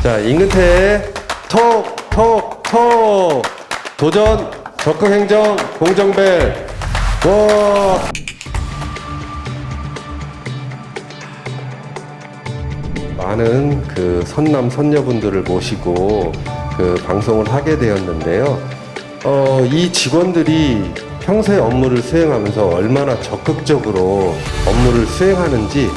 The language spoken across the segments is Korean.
자, 임근태 톡 도전 적극행정 공정벨 와. 많은 그 선남 선녀분들을 모시고 그 방송을 하게 되었는데요. 이 직원들이 평소에 업무를 수행하면서 얼마나 적극적으로 업무를 수행하는지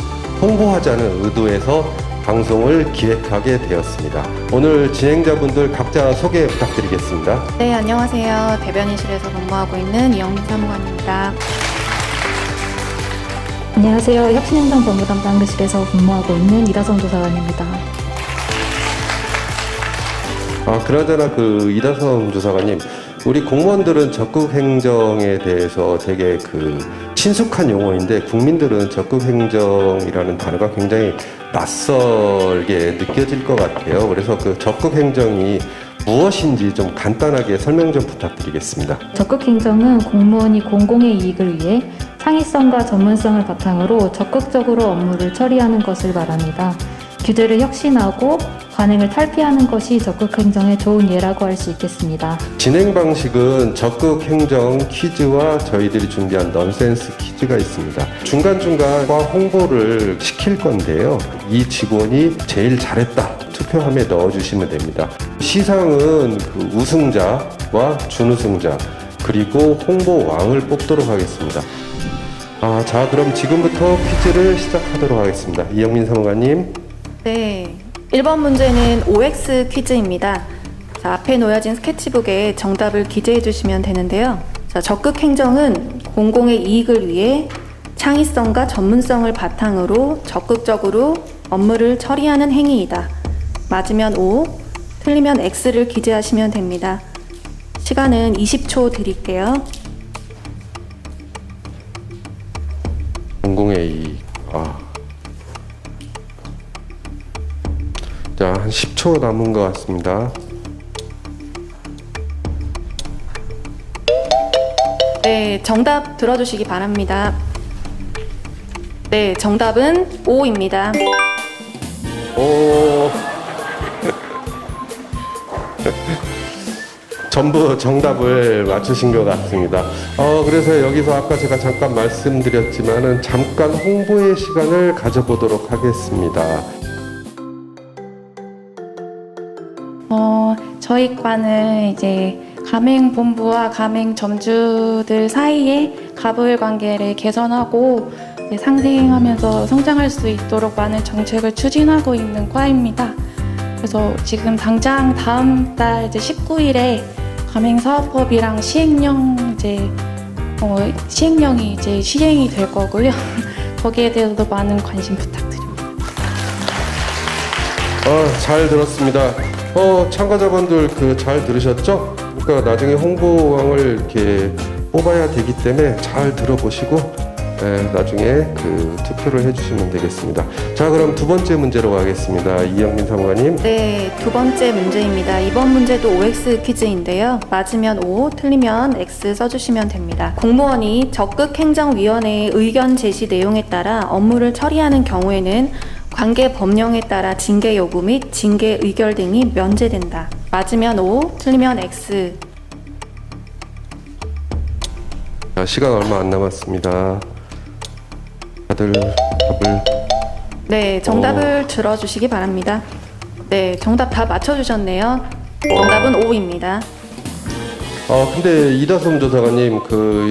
홍보하자는 의도에서 방송을 기획하게 되었습니다. 오늘 진행자분들 각자 소개 부탁드리겠습니다. 네, 안녕하세요. 대변인실에서 근무하고 있는 이영민 사무관입니다. 안녕하세요. 혁신행정본부 담당부실에서 근무하고 있는 이다성 조사관입니다. 그나저나 그 이다성 조사관님, 우리 공무원들은 적극행정에 대해서 되게 그 친숙한 용어인데 국민들은 적극행정이라는 단어가 굉장히 낯설게 느껴질 것 같아요. 그래서 그 적극행정이 무엇인지 좀 간단하게 설명 좀 부탁드리겠습니다. 적극행정은 공무원이 공공의 이익을 위해 창의성과 전문성을 바탕으로 적극적으로 업무를 처리하는 것을 말합니다. 규제를 혁신하고 관행을 탈피하는 것이 적극행정의 좋은 예라고 할 수 있겠습니다. 진행 방식은 적극행정 퀴즈와 저희들이 준비한 넌센스 퀴즈가 있습니다. 중간중간 홍보를 시킬 건데요. 이 직원이 제일 잘했다 투표함에 넣어주시면 됩니다. 시상은 그 우승자와 준우승자 그리고 홍보왕을 뽑도록 하겠습니다. 자, 그럼 지금부터 퀴즈를 시작하도록 하겠습니다. 이영민 사무관님. 네, 1번 문제는 OX 퀴즈입니다. 자, 앞에 놓여진 스케치북에 정답을 기재해 주시면 되는데요. 자, 적극행정은 공공의 이익을 위해 창의성과 전문성을 바탕으로 적극적으로 업무를 처리하는 행위이다. 맞으면 O, 틀리면 X를 기재하시면 됩니다. 시간은 20초 드릴게요. 공공의 이익. 자, 한 10초 남은 것 같습니다. 네, 정답 들어주시기 바랍니다. 네, 정답은 O입니다. 오. 전부 정답을 맞추신 것 같습니다. 그래서 여기서 아까 제가 잠깐 말씀드렸지만은 잠깐 홍보의 시간을 가져보도록 하겠습니다. 저희 과는 이제 가맹본부와 가맹점주들 사이의 갑을 관계를 개선하고 상생하면서 성장할 수 있도록 많은 정책을 추진하고 있는 과입니다. 그래서 지금 당장 다음 달 이제 19일에 가맹사업법이랑 시행령이 이제 시행이 될 거고요. 거기에 대해서도 많은 관심 부탁드립니다. 잘 들었습니다. 참가자분들 잘 들으셨죠? 그러니까 나중에 홍보왕을 이렇게 뽑아야 되기 때문에 잘 들어보시고 나중에 투표를 해주시면 되겠습니다. 자, 그럼 두 번째 문제로 가겠습니다. 이영민 사무관님. 네, 두 번째 문제입니다. 이번 문제도 OX 퀴즈인데요. 맞으면 O, 틀리면 X 써주시면 됩니다. 공무원이 적극행정위원회의 의견 제시 내용에 따라 업무를 처리하는 경우에는 관계 법령에 따라 징계 요구 및 징계 의결 등이 면제된다. 맞으면 O, 틀리면 X. 자, 시간 얼마 안 남았습니다. 다들 답을. 네, 정답을 들어주시기 바랍니다. 네, 정답 다 맞춰주셨네요. 정답은 O입니다. 근데 이다솜 조사관님,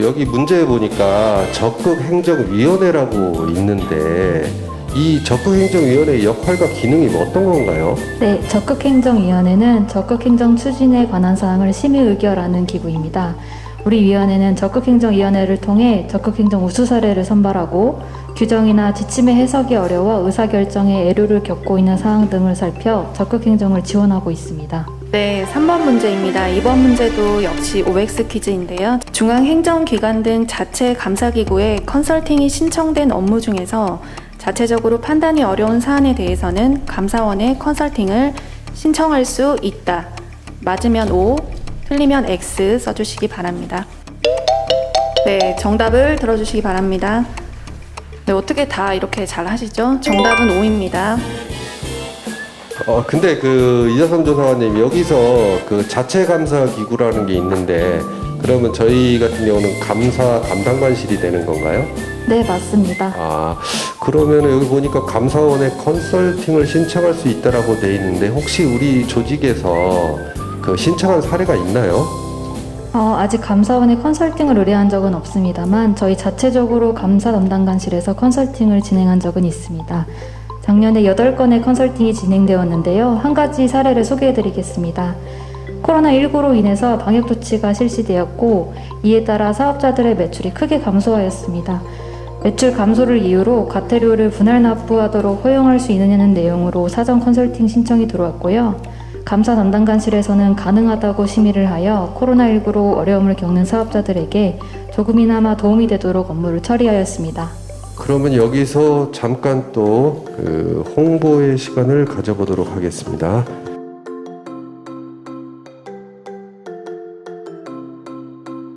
여기 문제에 보니까 적극행정위원회라고 있는데 이 적극행정위원회의 역할과 기능이 어떤 건가요? 네, 적극행정위원회는 적극행정 추진에 관한 사항을 심의 의결하는 기구입니다. 우리 위원회는 적극행정위원회를 통해 적극행정 우수 사례를 선발하고 규정이나 지침의 해석이 어려워 의사결정에 애로를 겪고 있는 사항 등을 살펴 적극행정을 지원하고 있습니다. 네, 3번 문제입니다. 이번 문제도 역시 OX 퀴즈인데요. 중앙행정기관 등 자체 감사기구에 컨설팅이 신청된 업무 중에서 자체적으로 판단이 어려운 사안에 대해서는 감사원에 컨설팅을 신청할 수 있다. 맞으면 O, 틀리면 X 써주시기 바랍니다. 네, 정답을 들어주시기 바랍니다. 네, 어떻게 다 이렇게 잘 하시죠? 정답은 O입니다. 근데 그 이자선 조사관님 여기서 그 자체 감사 기구라는 게 있는데 그러면 저희 같은 경우는 감사 담당관실이 되는 건가요? 네, 맞습니다. 그러면 여기 보니까 감사원에 컨설팅을 신청할 수 있다라고 돼 있는데 혹시 우리 조직에서 그 신청한 사례가 있나요? 아직 감사원에 컨설팅을 의뢰한 적은 없습니다만 저희 자체적으로 감사 담당관실에서 컨설팅을 진행한 적은 있습니다. 작년에 8건의 컨설팅이 진행되었는데요. 한 가지 사례를 소개해드리겠습니다. 코로나19로 인해서 방역 조치가 실시되었고 이에 따라 사업자들의 매출이 크게 감소하였습니다. 매출 감소를 이유로 과태료를 분할 납부하도록 허용할 수 있느냐는 내용으로 사전 컨설팅 신청이 들어왔고요. 감사 담당관실에서는 가능하다고 심의를 하여 코로나19로 어려움을 겪는 사업자들에게 조금이나마 도움이 되도록 업무를 처리하였습니다. 그러면 여기서 잠깐 또 그 홍보의 시간을 가져보도록 하겠습니다.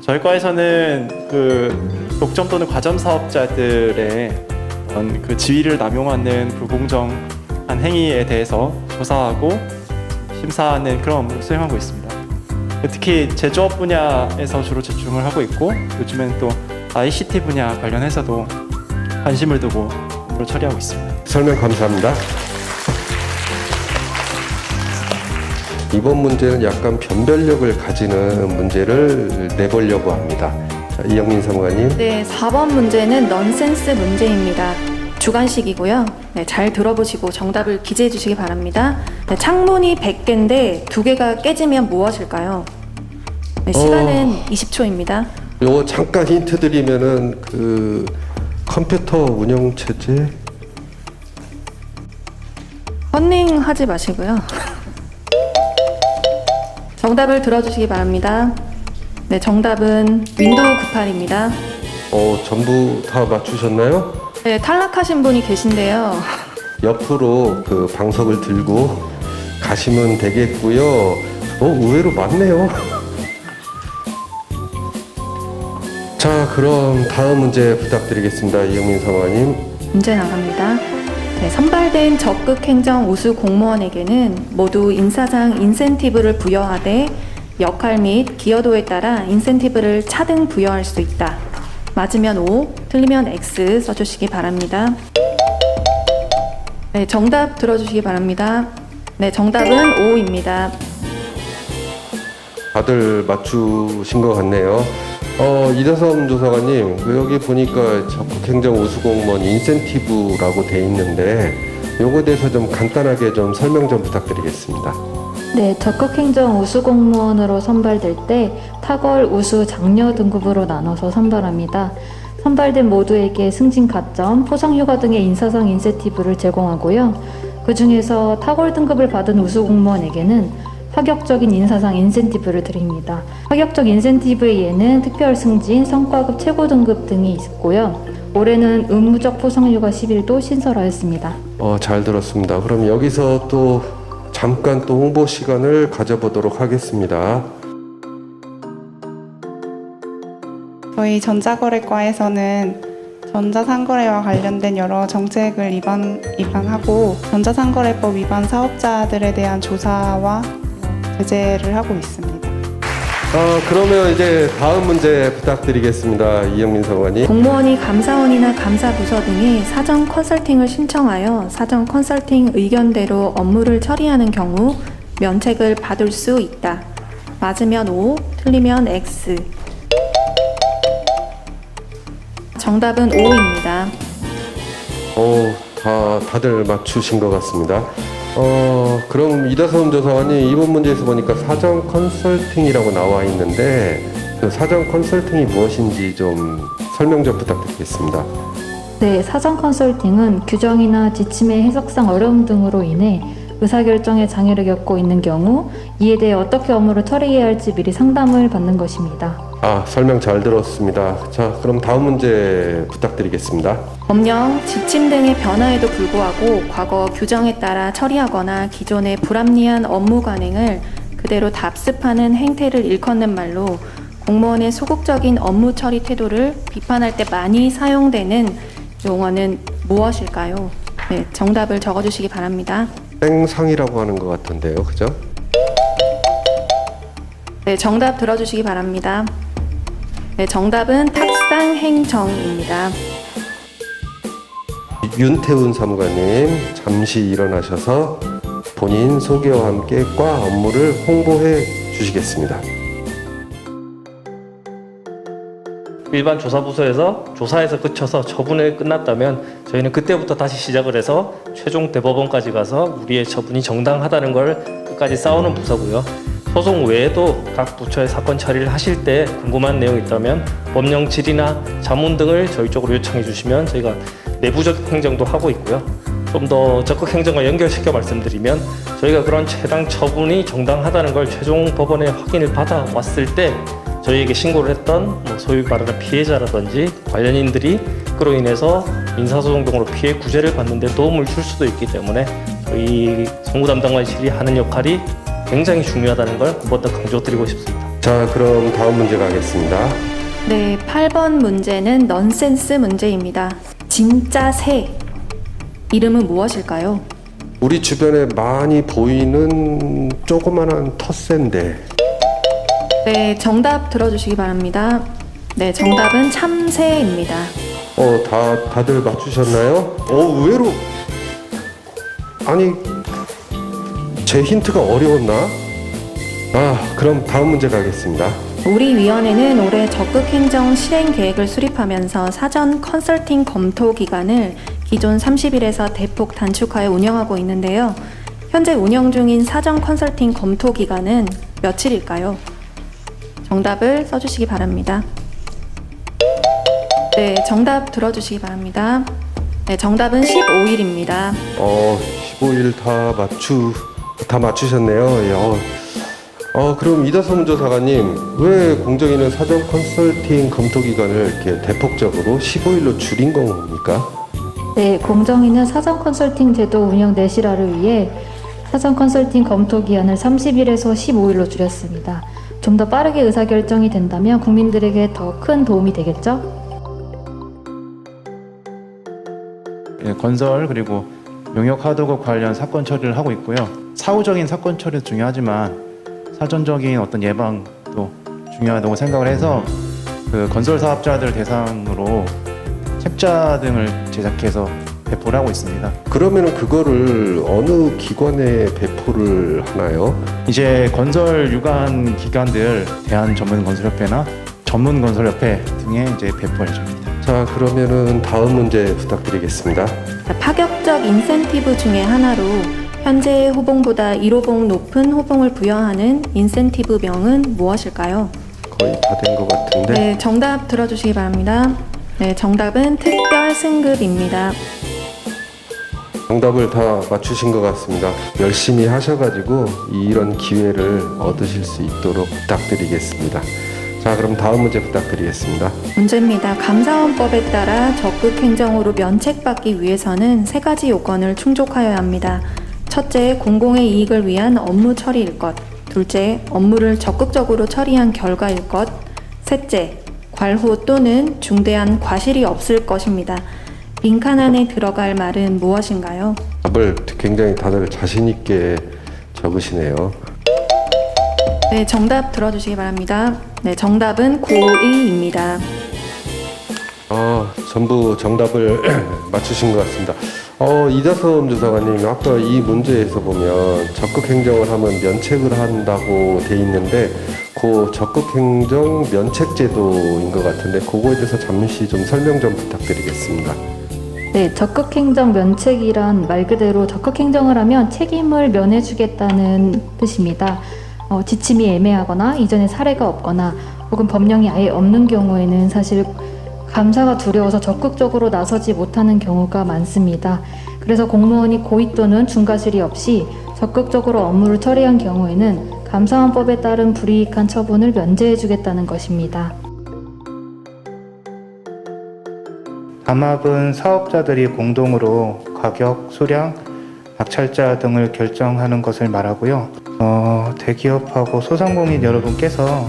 저희 과에서는 그 독점 또는 과점 사업자들의 어떤 그 지위를 남용하는 불공정한 행위에 대해서 조사하고 심사하는 그런 업무를 수행하고 있습니다. 특히 제조업 분야에서 주로 집중을 하고 있고 요즘엔 또 ICT 분야 관련해서도 관심을 두고 업무를 처리하고 있습니다. 설명 감사합니다. 이번 문제는 약간 변별력을 가지는 문제를 내보려고 합니다. 자, 이영민 사무관님. 네, 4번 문제는 넌센스 문제입니다. 주관식이고요. 네, 잘 들어보시고 정답을 기재해 주시기 바랍니다. 네, 창문이 100개인데 2개가 깨지면 무엇일까요? 네, 시간은 20초입니다. 요거 잠깐 힌트 드리면은 그 컴퓨터 운영 체제. 컨닝하지 마시고요. 정답을 들어주시기 바랍니다. 네, 정답은 윈도우 98입니다. 전부 다 맞추셨나요? 네, 탈락하신 분이 계신데요. 옆으로 그 방석을 들고 가시면 되겠고요. 의외로 많네요. 자, 그럼 다음 문제 부탁드리겠습니다. 이영민 사무관님. 문제 나갑니다. 네, 선발된 적극 행정 우수 공무원에게는 모두 인사상 인센티브를 부여하되 역할 및 기여도에 따라 인센티브를 차등 부여할 수 있다. 맞으면 O, 틀리면 X 써주시기 바랍니다. 네, 정답 들어주시기 바랍니다. 네, 정답은 O입니다. 다들 맞추신 것 같네요. 이다섬 조사관님, 여기 보니까 적극행정 우수공무원 인센티브라고 돼 있는데 요거에 대해서 좀 간단하게 좀 설명 좀 부탁드리겠습니다. 네, 적극행정 우수공무원으로 선발될 때 탁월, 우수, 장려 등급으로 나눠서 선발합니다. 선발된 모두에게 승진 가점, 포상휴가 등의 인사상 인센티브를 제공하고요. 그 중에서 탁월 등급을 받은 우수공무원에게는 파격적인 인사상 인센티브를 드립니다. 파격적 인센티브의 예는 특별 승진, 성과급 최고 등급 등이 있고요. 올해는 의무적 포상휴가 10일도 신설하였습니다. 잘 들었습니다. 그럼 여기서 또 잠깐 또 홍보 시간을 가져보도록 하겠습니다. 저희 전자거래과에서는 전자상거래와 관련된 여러 정책을 입안하고 전자상거래법 위반 사업자들에 대한 조사와 제재를 하고 있습니다. 그러면 이제 다음 문제 부탁드리겠습니다. 이영민 사무관님. 공무원이 감사원이나 감사부서 등에 사전 컨설팅을 신청하여 사전 컨설팅 의견대로 업무를 처리하는 경우 면책을 받을 수 있다. 맞으면 O, 틀리면 X. 정답은 O입니다. 다들 맞추신 것 같습니다. 그럼 이다솜 조사관님, 이번 문제에서 보니까 사전 컨설팅이라고 나와 있는데 그 사전 컨설팅이 무엇인지 좀 설명 좀 부탁드리겠습니다. 네, 사전 컨설팅은 규정이나 지침의 해석상 어려움 등으로 인해 의사결정에 장애를 겪고 있는 경우 이에 대해 어떻게 업무를 처리해야 할지 미리 상담을 받는 것입니다. 설명 잘 들었습니다. 자, 그럼 다음 문제 부탁드리겠습니다. 법령, 지침 등의 변화에도 불구하고 과거 규정에 따라 처리하거나 기존의 불합리한 업무 관행을 그대로 답습하는 행태를 일컫는 말로 공무원의 소극적인 업무 처리 태도를 비판할 때 많이 사용되는 용어는 무엇일까요? 네, 정답을 적어주시기 바랍니다. 땡상이라고 하는 것 같은데요, 그죠? 네, 정답 들어주시기 바랍니다. 네, 정답은 탁상행정입니다. 윤태훈 사무관님, 잠시 일어나셔서 본인 소개와 함께 과 업무를 홍보해 주시겠습니다. 일반 조사부서에서 조사에서 그쳐서 처분이 끝났다면 저희는 그때부터 다시 시작을 해서 최종 대법원까지 가서 우리의 처분이 정당하다는 걸 끝까지 싸우는 부서고요. 소송 외에도 각 부처의 사건 처리를 하실 때 궁금한 내용이 있다면 법령 질의나 자문 등을 저희 쪽으로 요청해 주시면 저희가 내부적 행정도 하고 있고요. 좀 더 적극 행정과 연결시켜 말씀드리면 저희가 그런 최당 처분이 정당하다는 걸 최종 법원의 확인을 받아 왔을 때 저희에게 신고를 했던 소위 말하는 피해자라든지 관련인들이 그로 인해서 민사소송 등으로 피해 구제를 받는 데 도움을 줄 수도 있기 때문에 저희 송구 담당관이 하는 역할이 굉장히 중요하다는 걸 한 번 더 강조드리고 싶습니다. 자, 그럼 다음 문제 가겠습니다. 네, 8번 문제는 넌센스 문제입니다. 진짜 새. 이름은 무엇일까요? 우리 주변에 많이 보이는 조그만한 텃새인데 네, 정답 들어주시기 바랍니다. 네, 정답은 참새입니다. 다들 맞추셨나요? 의외로 아니 제 힌트가 어려웠나? 그럼 다음 문제 가겠습니다. 우리 위원회는 올해 적극행정 실행 계획을 수립하면서 사전 컨설팅 검토 기간을 기존 30일에서 대폭 단축하여 운영하고 있는데요. 현재 운영 중인 사전 컨설팅 검토 기간은 며칠일까요? 정답을 써주시기 바랍니다. 네, 정답 들어주시기 바랍니다. 네, 정답은 15일입니다. 15일 다 맞추셨네요. 그럼 이다솜 조사관님, 왜 공정위는 사전 컨설팅 검토 기간을 이렇게 대폭적으로 15일로 줄인 겁니까? 네, 공정위는 사전 컨설팅 제도 운영 내실화를 위해 사전 컨설팅 검토 기한을 30일에서 15일로 줄였습니다. 좀 더 빠르게 의사결정이 된다면 국민들에게 더 큰 도움이 되겠죠? 건설 그리고 용역 하도급 관련 사건 처리를 하고 있고요. 사후적인 사건 처리도 중요하지만 사전적인 어떤 예방도 중요하다고 생각을 해서 그 건설 사업자들 대상으로 책자 등을 제작해서 배포를 하고 있습니다. 그러면은 그거를 어느 기관에 배포를 하나요? 이제 건설 유관 기관들 대한전문건설협회나 전문건설협회 등에 이제 배포해 줍니다. 자, 그러면은 다음 문제 부탁드리겠습니다. 파격적 인센티브 중에 하나로 현재의 호봉보다 1호봉 높은 호봉을 부여하는 인센티브명은 무엇일까요? 거의 다 된 것 같은데. 네, 정답 들어주시기 바랍니다. 네, 정답은 특별 승급입니다. 정답을 다 맞추신 것 같습니다. 열심히 하셔가지고 이런 기회를 얻으실 수 있도록 부탁드리겠습니다. 자, 그럼 다음 문제 부탁드리겠습니다. 문제입니다. 감사원법에 따라 적극 행정으로 면책받기 위해서는 세 가지 요건을 충족하여야 합니다. 첫째, 공공의 이익을 위한 업무 처리일 것. 둘째, 업무를 적극적으로 처리한 결과일 것. 셋째, 괄호 또는 중대한 과실이 없을 것입니다. 빈칸 안에 들어갈 말은 무엇인가요? 답을 굉장히 다들 자신 있게 적으시네요. 네, 정답 들어주시기 바랍니다. 네, 정답은 고2입니다. 전부 정답을 맞추신 것 같습니다. 이다솜 조사관님, 아까 이 문제에서 보면 적극행정을 하면 면책을 한다고 돼 있는데 그 적극행정 면책제도인 것 같은데 그거에 대해서 잠시 좀 설명 좀 부탁드리겠습니다. 네, 적극행정 면책이란 말 그대로 적극행정을 하면 책임을 면해주겠다는 뜻입니다. 지침이 애매하거나 이전에 사례가 없거나 혹은 법령이 아예 없는 경우에는 사실 감사가 두려워서 적극적으로 나서지 못하는 경우가 많습니다. 그래서 공무원이 고의 또는 중과실이 없이 적극적으로 업무를 처리한 경우에는 감사원법에 따른 불이익한 처분을 면제해주겠다는 것입니다. 담합은 사업자들이 공동으로 가격, 수량, 낙찰자 등을 결정하는 것을 말하고요. 대기업하고 소상공인 여러분께서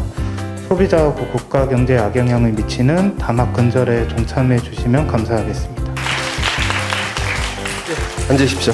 소비자하고 국가 경제에 악영향을 미치는 담합 근절에 동참해 주시면 감사하겠습니다. 앉으십시오.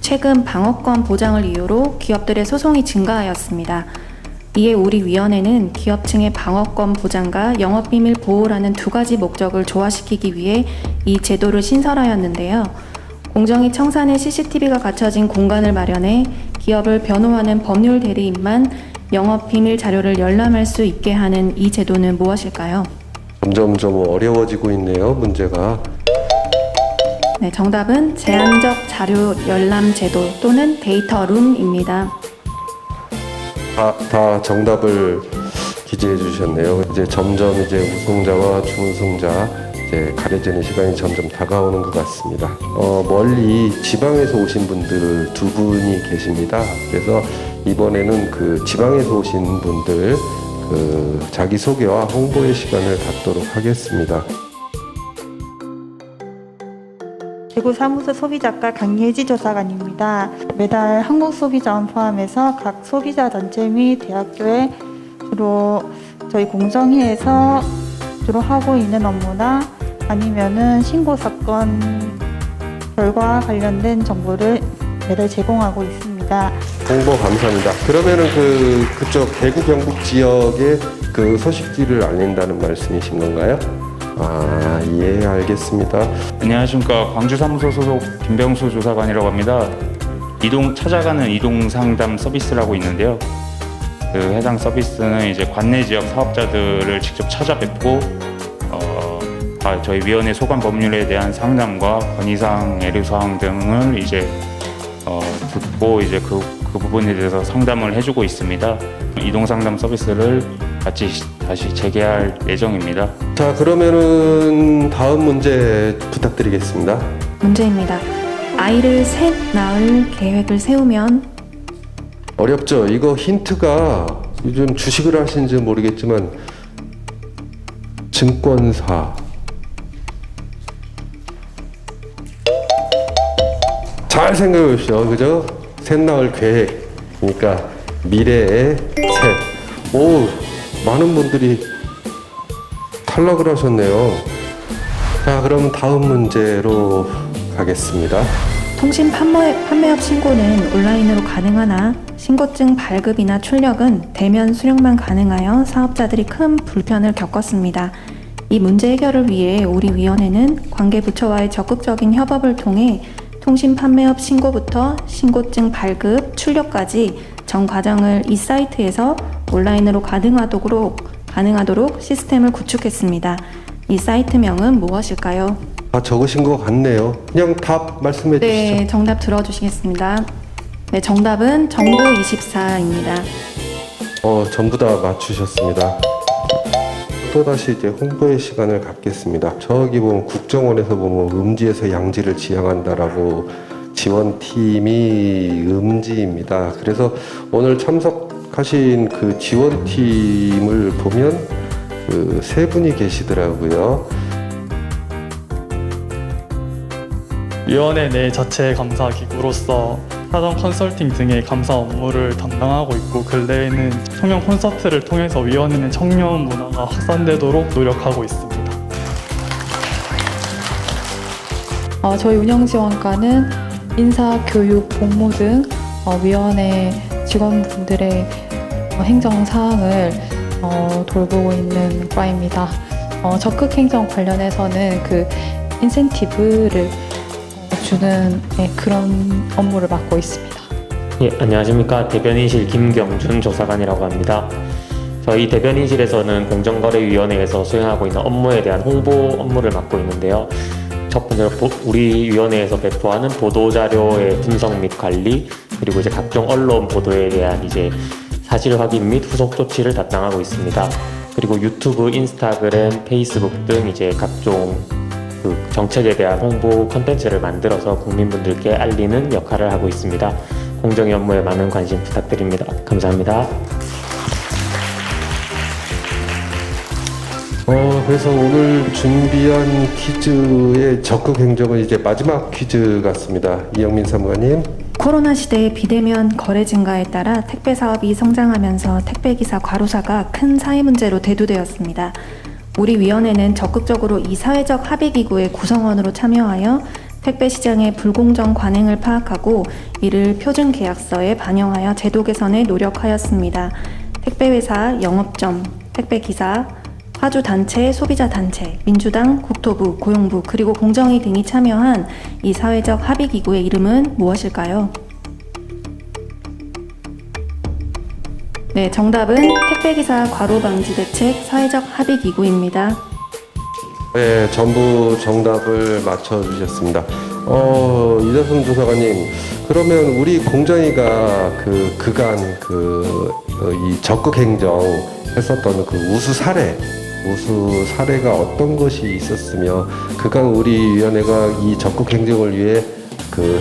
최근 방어권 보장을 이유로 기업들의 소송이 증가하였습니다. 이에 우리 위원회는 기업층의 방어권 보장과 영업비밀 보호라는 두 가지 목적을 조화시키기 위해 이 제도를 신설하였는데요. 공정위 청산에 CCTV가 갖춰진 공간을 마련해 기업을 변호하는 법률 대리인만 영업비밀 자료를 열람할 수 있게 하는 이 제도는 무엇일까요? 점점 어려워지고 있네요, 문제가. 네, 정답은 제한적 자료 열람 제도 또는 데이터룸입니다. 다 정답을 기재해 주셨네요. 이제 점점 이제 우승자와 준우승자 이제 가려지는 시간이 점점 다가오는 것 같습니다. 멀리 지방에서 오신 분들 두 분이 계십니다. 그래서 이번에는 그 지방에서 오신 분들 그 자기 소개와 홍보의 시간을 갖도록 하겠습니다. 대구 사무소 소비자과 강예지 조사관입니다. 매달 한국 소비자원 포함해서 각 소비자 단체 및 대학교에 주로 저희 공정위에서 주로 하고 있는 업무나 아니면은 신고 사건 결과 관련된 정보를 매달 제공하고 있습니다. 홍보 감사합니다. 그러면은 그쪽 대구 경북 지역의 그 소식지를 알린다는 말씀이신 건가요? 예, 알겠습니다. 안녕하십니까. 광주사무소 소속 김병수 조사관이라고 합니다. 찾아가는 이동 상담 서비스라고 있는데요. 그 해당 서비스는 이제 관내 지역 사업자들을 직접 찾아뵙고 저희 위원회 소관 법률에 대한 상담과 건의사항, 애로사항 등을 이제 듣고 이제 그 부분에 대해서 상담을 해주고 있습니다. 이동 상담 서비스를 다시 재개할 예정입니다. 자, 그러면은 다음 문제 부탁드리겠습니다. 문제입니다. 아이를 셋 낳을 계획을 세우면 어렵죠. 이거 힌트가 요즘 주식을 하시는지 모르겠지만 증권사. 잘 생각해 보십시오. 그죠? 셋 낳을 계획. 그러니까 미래의 셋. 오, 많은 분들이 탈락을 하셨네요. 자, 그럼 다음 문제로 가겠습니다. 통신 판매업 신고는 온라인으로 가능하나 신고증 발급이나 출력은 대면 수령만 가능하여 사업자들이 큰 불편을 겪었습니다. 이 문제 해결을 위해 우리 위원회는 관계부처와의 적극적인 협업을 통해 통신 판매업 신고부터 신고증 발급, 출력까지 전 과정을 이 사이트에서 온라인으로 가능하도록 시스템을 구축했습니다. 이 사이트명은 무엇일까요? 적으신 것 같네요. 그냥 답 말씀해 주시죠. 네, 정답 들어주시겠습니다. 네, 정답은 정보24입니다. 전부 다 맞추셨습니다. 또다시 이제 홍보의 시간을 갖겠습니다. 저기 보면 국정원에서 보면 음지에서 양지를 지향한다라고 지원팀이 음지입니다. 그래서 오늘 참석하신 그 지원팀을 보면 그 세 분이 계시더라고요. 위원회 내 자체 감사 기구로서 사전 컨설팅 등의 감사 업무를 담당하고 있고 근래에는 청년 콘서트를 통해서 위원회는 청년 문화가 확산되도록 노력하고 있습니다. 저희 운영지원과는 인사, 교육, 복무 등 위원회 직원분들의 행정사항을 돌보고 있는 과입니다. 적극행정 관련해서는 그 인센티브를 주는 그런 업무를 맡고 있습니다. 예, 안녕하십니까. 대변인실 김경준 조사관이라고 합니다. 저희 대변인실에서는 공정거래위원회에서 수행하고 있는 업무에 대한 홍보 업무를 맡고 있는데요. 첫 번째로 우리 위원회에서 배포하는 보도자료의 분석 및 관리, 그리고 이제 각종 언론 보도에 대한 이제 사실 확인 및 후속 조치를 담당하고 있습니다. 그리고 유튜브, 인스타그램, 페이스북 등 이제 각종 그 정책에 대한 홍보 콘텐츠를 만들어서 국민분들께 알리는 역할을 하고 있습니다. 공정위 업무에 많은 관심 부탁드립니다. 감사합니다. 그래서 오늘 준비한 퀴즈의 적극 행정은 이제 마지막 퀴즈 같습니다. 이영민 사무관님. 코로나 시대의 비대면 거래 증가에 따라 택배 사업이 성장하면서 택배기사 과로사가 큰 사회 문제로 대두되었습니다. 우리 위원회는 적극적으로 이 사회적 합의기구의 구성원으로 참여하여 택배 시장의 불공정 관행을 파악하고 이를 표준 계약서에 반영하여 제도 개선에 노력하였습니다. 택배회사, 영업점, 택배기사, 화주단체, 소비자단체, 민주당, 국토부, 고용부, 그리고 공정위 등이 참여한 이 사회적 합의기구의 이름은 무엇일까요? 네, 정답은 택배기사 과로방지 대책 사회적 합의기구입니다. 네, 전부 정답을 맞춰주셨습니다. 이자순 조사관님, 그러면 우리 공정위가 그간 이 적극 행정 했었던 그 우수 사례가 어떤 것이 있었으며, 그간 우리 위원회가 이 적극 행정을 위해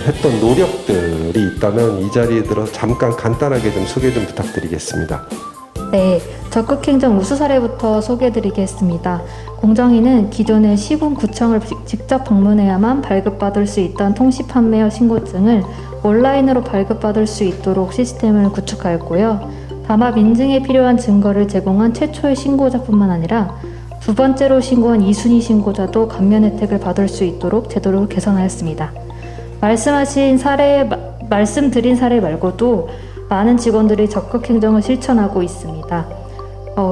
했던 노력들이 있다면 이 자리에 들어 잠깐 간단하게 좀 소개 좀 부탁드리겠습니다. 네, 적극행정 우수 사례부터 소개해드리겠습니다. 공정위는 기존의 시군 구청을 직접 방문해야만 발급받을 수 있던 통시 판매어 신고증을 온라인으로 발급받을 수 있도록 시스템을 구축하였고요. 다만 인증에 필요한 증거를 제공한 최초의 신고자뿐만 아니라 두 번째로 신고한 2순위 신고자도 감면 혜택을 받을 수 있도록 제도를 개선하였습니다. 말씀드린 사례 말고도 많은 직원들이 적극행정을 실천하고 있습니다.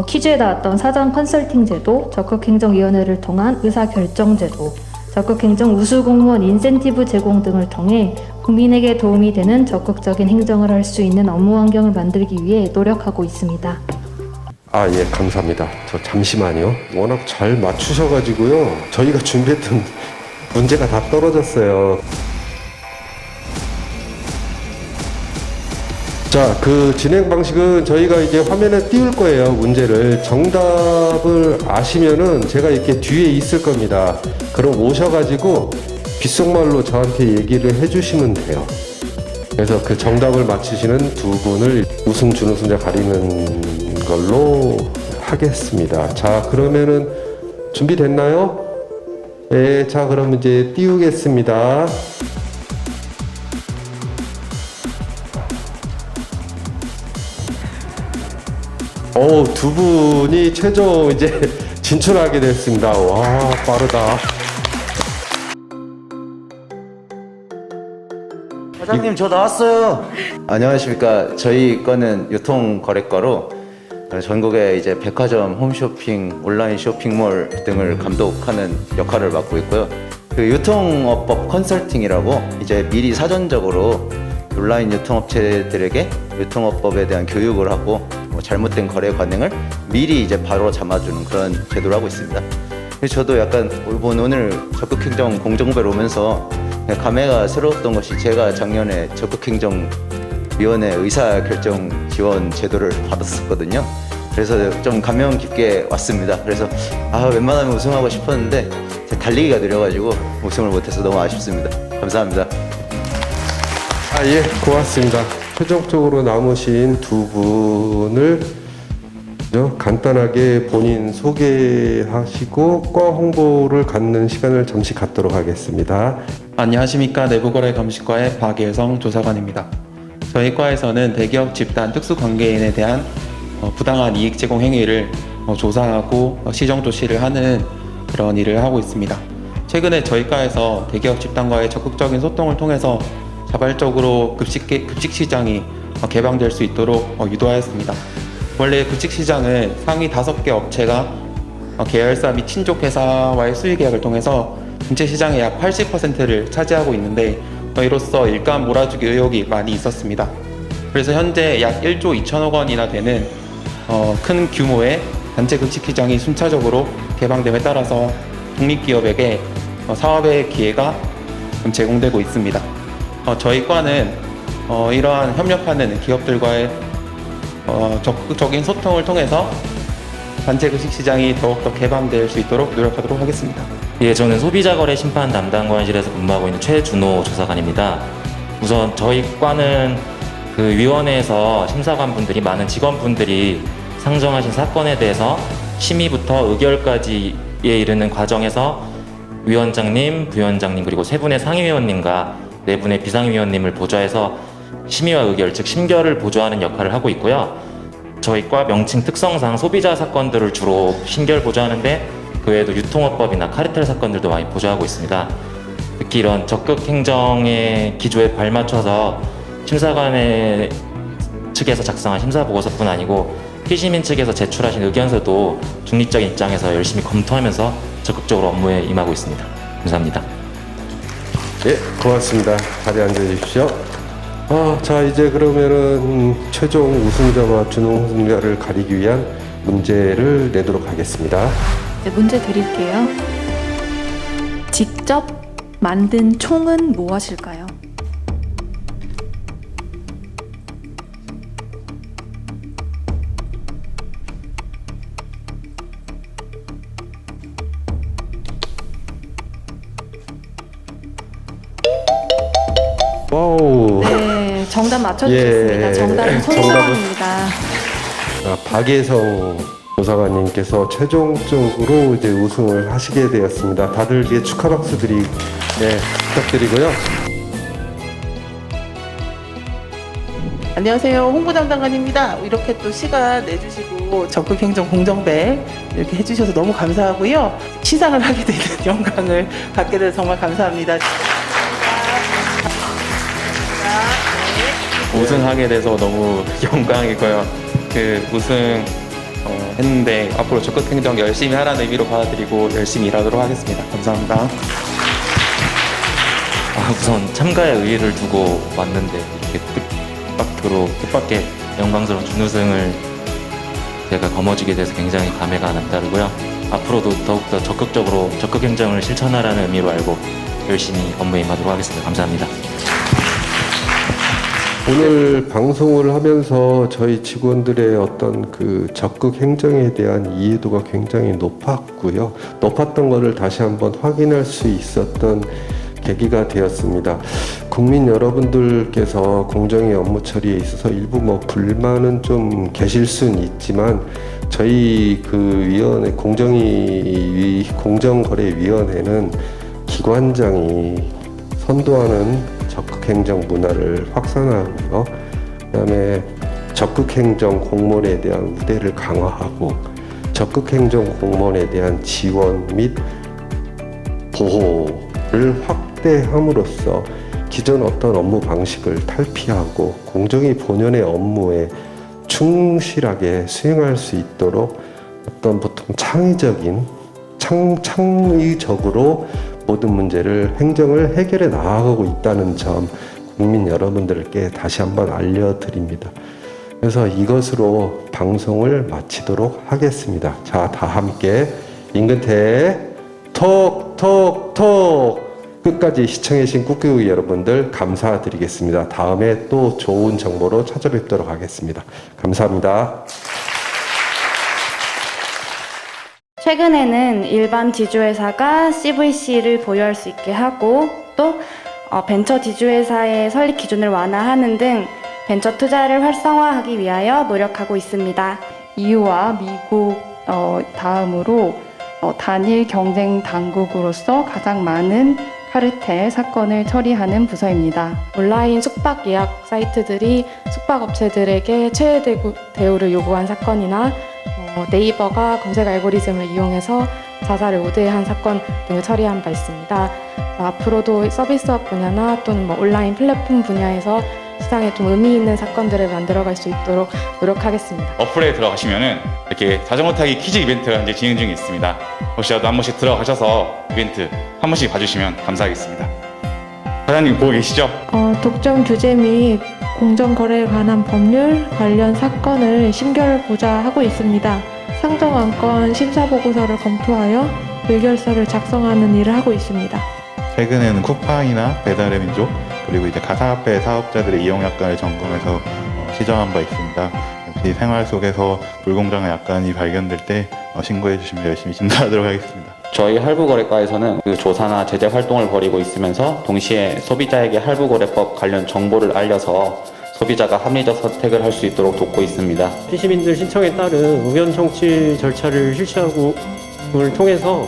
퀴즈에 나왔던 사전 컨설팅 제도, 적극행정위원회를 통한 의사결정제도, 적극행정 우수공무원 인센티브 제공 등을 통해 국민에게 도움이 되는 적극적인 행정을 할 수 있는 업무 환경을 만들기 위해 노력하고 있습니다. 예, 감사합니다. 저 잠시만요. 워낙 잘 맞추셔가지고요. 저희가 준비했던 문제가 다 떨어졌어요. 자, 진행 방식은 저희가 이제 화면에 띄울 거예요. 문제를. 정답을 아시면은 제가 이렇게 뒤에 있을 겁니다. 그럼 오셔가지고 귓속말로 저한테 얘기를 해주시면 돼요. 그래서 그 정답을 맞히시는 두 분을 우승, 준우승자 가리는 걸로 하겠습니다. 자, 그러면은 준비됐나요? 네, 자, 그럼 이제 띄우겠습니다. 두 분이 최종 이제 진출하게 됐습니다. 와, 빠르다. 사장님, 저 나왔어요. 안녕하십니까. 저희 거는 유통거래과로 전국의 이제 백화점, 홈쇼핑, 온라인 쇼핑몰 등을 감독하는 역할을 맡고 있고요. 유통업법 컨설팅이라고 이제 미리 사전적으로 온라인 유통업체들에게 유통업법에 대한 교육을 하고 잘못된 거래 관행을 미리 이제 바로 잡아주는 그런 제도를 하고 있습니다. 저도 약간 오늘 적극행정 공정배로 오면서 감회가 새로웠던 것이, 제가 작년에 적극행정위원회 의사결정 지원 제도를 받았었거든요. 그래서 좀 감명 깊게 왔습니다. 그래서 웬만하면 우승하고 싶었는데 달리기가 느려가지고 우승을 못해서 너무 아쉽습니다. 감사합니다. 예, 고맙습니다. 최종적으로 남으신 두 분을 간단하게 본인 소개하시고 과 홍보를 갖는 시간을 잠시 갖도록 하겠습니다. 안녕하십니까. 내부거래 감식과의 박예성 조사관입니다. 저희 과에서는 대기업 집단 특수관계인에 대한 부당한 이익 제공 행위를 조사하고 시정 조치를 하는 그런 일을 하고 있습니다. 최근에 저희 과에서 대기업 집단과의 적극적인 소통을 통해서 자발적으로 급식 시장이 개방될 수 있도록 유도하였습니다. 원래 급식 시장은 상위 5개 업체가 계열사 및 친족 회사와의 수의 계약을 통해서 전체 시장의 약 80%를 차지하고 있는데, 이로써 일감 몰아주기 의혹이 많이 있었습니다. 그래서 현재 약 1조 2천억 원이나 되는 큰 규모의 단체 급식 시장이 순차적으로 개방됨에 따라서 독립기업에게 사업의 기회가 제공되고 있습니다. 저희 과는 이러한 협력하는 기업들과의 적극적인 소통을 통해서 단체 급식 시장이 더욱더 개방될 수 있도록 노력하도록 하겠습니다. 예, 저는 소비자거래 심판 담당관실에서 근무하고 있는 최준호 조사관입니다. 우선 저희 과는 위원회에서 심사관분들이, 많은 직원분들이 상정하신 사건에 대해서 심의부터 의결까지에 이르는 과정에서 위원장님, 부위원장님, 그리고 3분의 상임위원님과 4분의 비상위원님을 보좌해서 심의와 의결, 즉 심결을 보좌하는 역할을 하고 있고요. 저희 과 명칭 특성상 소비자 사건들을 주로 심결 보좌하는데, 그 외에도 유통업법이나 카르텔 사건들도 많이 보좌하고 있습니다. 특히 이런 적극 행정의 기조에 발맞춰서 심사관의 측에서 작성한 심사 보고서뿐 아니고 피시민 측에서 제출하신 의견서도 중립적인 입장에서 열심히 검토하면서 적극적으로 업무에 임하고 있습니다. 감사합니다. 예, 고맙습니다. 자리에 앉아 주십시오. 자, 이제 그러면은 최종 우승자와 준우 우승자를 가리기 위한 문제를 내도록 하겠습니다. 네, 문제 드릴게요. 직접 만든 총은 무엇일까요? 와우. 네, 정답 맞춰주셨습니다. 예, 정답은 손수건입니다. 박예성 조사관님께서 최종적으로 이제 우승을 하시게 되었습니다. 다들 이제 축하 박수들이 부탁드리고요. 안녕하세요. 홍보담당관입니다. 이렇게 또 시간 내주시고 적극행정 공정배 이렇게 해주셔서 너무 감사하고요. 시상을 하게 되는 영광을 갖게 돼서 정말 감사합니다. 우승하게 돼서 너무 영광이고요. 그 우승 했는데 앞으로 적극 행정 열심히 하라는 의미로 받아들이고 열심히 일하도록 하겠습니다. 감사합니다. 우선 참가의 의의를 두고 왔는데 이렇게 뜻밖의 영광스러운 준우승을 제가 거머쥐게 돼서 굉장히 감회가 남다르고요. 앞으로도 더욱더 적극적으로 적극 행정을 실천하라는 의미로 알고 열심히 업무에 임하도록 하겠습니다. 감사합니다. 오늘 방송을 하면서 저희 직원들의 어떤 그 적극 행정에 대한 이해도가 굉장히 높았고요. 높았던 것을 다시 한번 확인할 수 있었던 계기가 되었습니다. 국민 여러분들께서 공정의 업무 처리에 있어서 일부 불만은 좀 계실 수는 있지만 저희 그 위원회 공정거래위원회는 기관장이 선도하는 적극행정 문화를 확산하고요. 그다음에 적극행정 공무원에 대한 우대를 강화하고 적극행정 공무원에 대한 지원 및 보호를 확대함으로써 기존 어떤 업무 방식을 탈피하고 공정위 본연의 업무에 충실하게 수행할 수 있도록 어떤 보통 창의적으로 모든 문제를 행정을 해결해 나아가고 있다는 점 국민 여러분들께 다시 한번 알려드립니다. 그래서 이것으로 방송을 마치도록 하겠습니다. 자, 다 함께 임근태 톡톡톡 끝까지 시청해주신 국회의원 여러분들 감사드리겠습니다. 다음에 또 좋은 정보로 찾아뵙도록 하겠습니다. 감사합니다. 최근에는 일반 지주회사가 CVC를 보유할 수 있게 하고 또 벤처 지주회사의 설립 기준을 완화하는 등 벤처 투자를 활성화하기 위하여 노력하고 있습니다. EU와 미국 다음으로 단일 경쟁 당국으로서 가장 많은 카르텔 사건을 처리하는 부서입니다. 온라인 숙박 예약 사이트들이 숙박업체들에게 최대 대우를 요구한 사건이나 네이버가 검색 알고리즘을 이용해서 자사를 우대한 사건 등을 처리한 바 있습니다. 앞으로도 서비스업 분야나 또는 온라인 플랫폼 분야에서 시장에 좀 의미 있는 사건들을 만들어갈 수 있도록 노력하겠습니다. 어플에 들어가시면은 이렇게 자전거 타기 퀴즈 이벤트가 이제 진행 중에 있습니다. 혹시라도 한 번씩 들어가셔서 이벤트 한 번씩 봐주시면 감사하겠습니다. 사장님 보고 계시죠? 독점 규제 및 공정거래에 관한 법률 관련 사건을 심결보자 하고 있습니다. 상정안건 심사보고서를 검토하여 의결서를 작성하는 일을 하고 있습니다. 최근에는 쿠팡이나 배달의 민족 그리고 이제 가상화폐 사업자들의 이용 약관을 점검해서 시정한 바 있습니다. 역시 생활 속에서 불공정한 약관이 발견될 때 신고해 주시면 열심히 진단하도록 하겠습니다. 저희 할부거래과에서는 그 조사나 제재 활동을 벌이고 있으면서 동시에 소비자에게 할부거래법 관련 정보를 알려서 소비자가 합리적 선택을 할 수 있도록 돕고 있습니다. 피시민들 신청에 따른 의견 청취 절차를 실시하고를 통해서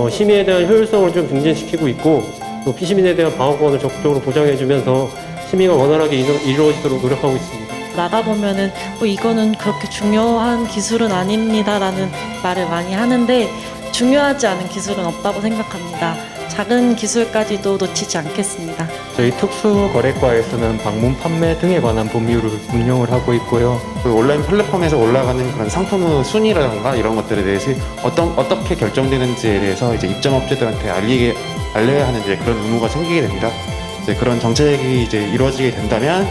심의에 대한 효율성을 좀 증진시키고 있고 또 피시민에 대한 방어권을 적극적으로 보장해주면서 심의가 원활하게 이루어지도록 노력하고 있습니다. 나가보면은 이거는 그렇게 중요한 기술은 아닙니다라는 말을 많이 하는데 중요하지 않은 기술은 없다고 생각합니다. 작은 기술까지도 놓치지 않겠습니다. 저희 특수거래과에서는 방문 판매 등에 관한 법률을 운영을 하고 있고요. 그 온라인 플랫폼에서 올라가는 그런 상품의 순위라던가 이런 것들에 대해서 어떻게 결정되는지에 대해서 이제 입점업체들한테 알려야 하는 이제 그런 의무가 생기게 됩니다. 이제 그런 정책이 이제 이루어지게 된다면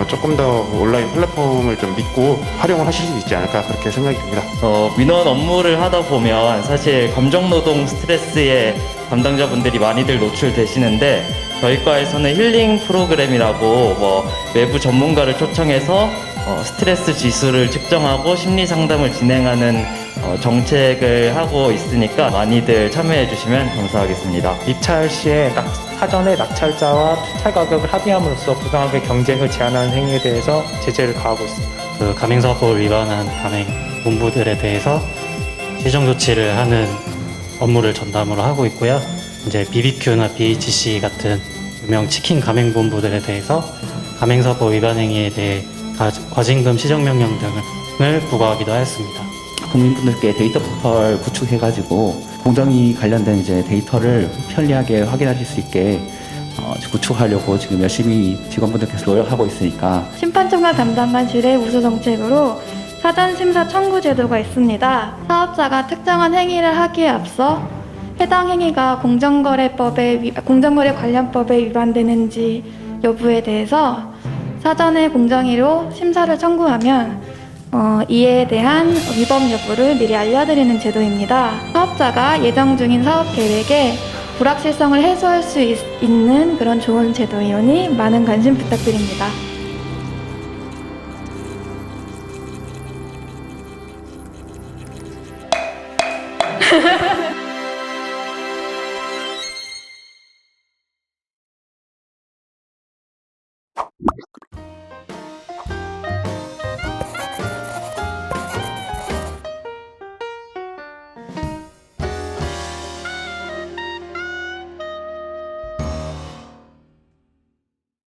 조금 더 온라인 플랫폼을 좀 믿고 활용을 하실 수 있지 않을까 그렇게 생각이 듭니다. 민원 업무를 하다 보면 사실 감정노동 스트레스에 담당자분들이 많이들 노출되시는데 저희 과에서는 힐링 프로그램이라고 외부 전문가를 초청해서 스트레스 지수를 측정하고 심리 상담을 진행하는 정책을 하고 있으니까 많이들 참여해 주시면 감사하겠습니다. 입찰 시에 사전에 낙찰자와 투찰 가격을 합의함으로써 부당하게 경쟁을 제한하는 행위에 대해서 제재를 가하고 있습니다. 그 가맹사업법을 위반한 가맹본부들에 대해서 시정 조치를 하는 업무를 전담으로 하고 있고요. 이제 BBQ나 BHC 같은 유명 치킨 가맹본부들에 대해서 가맹사업법 위반 행위에 대해 과징금 시정명령 등을 부과하기도 하였습니다. 국민분들께 데이터 포털 구축해가지고 공정위 관련된 이제 데이터를 편리하게 확인하실 수 있게 구축하려고 지금 열심히 직원분들께서 노력하고 있으니까 심판청과 담당관실의 우수 정책으로 사전 심사 청구 제도가 있습니다. 사업자가 특정한 행위를 하기에 앞서 해당 행위가 공정거래 관련법에 위반되는지 여부에 대해서 사전에 공정위로 심사를 청구하면 이에 대한 위법 여부를 미리 알려드리는 제도입니다. 사업자가 예정 중인 사업 계획에 불확실성을 해소할 수 있는 그런 좋은 제도이오니 많은 관심 부탁드립니다.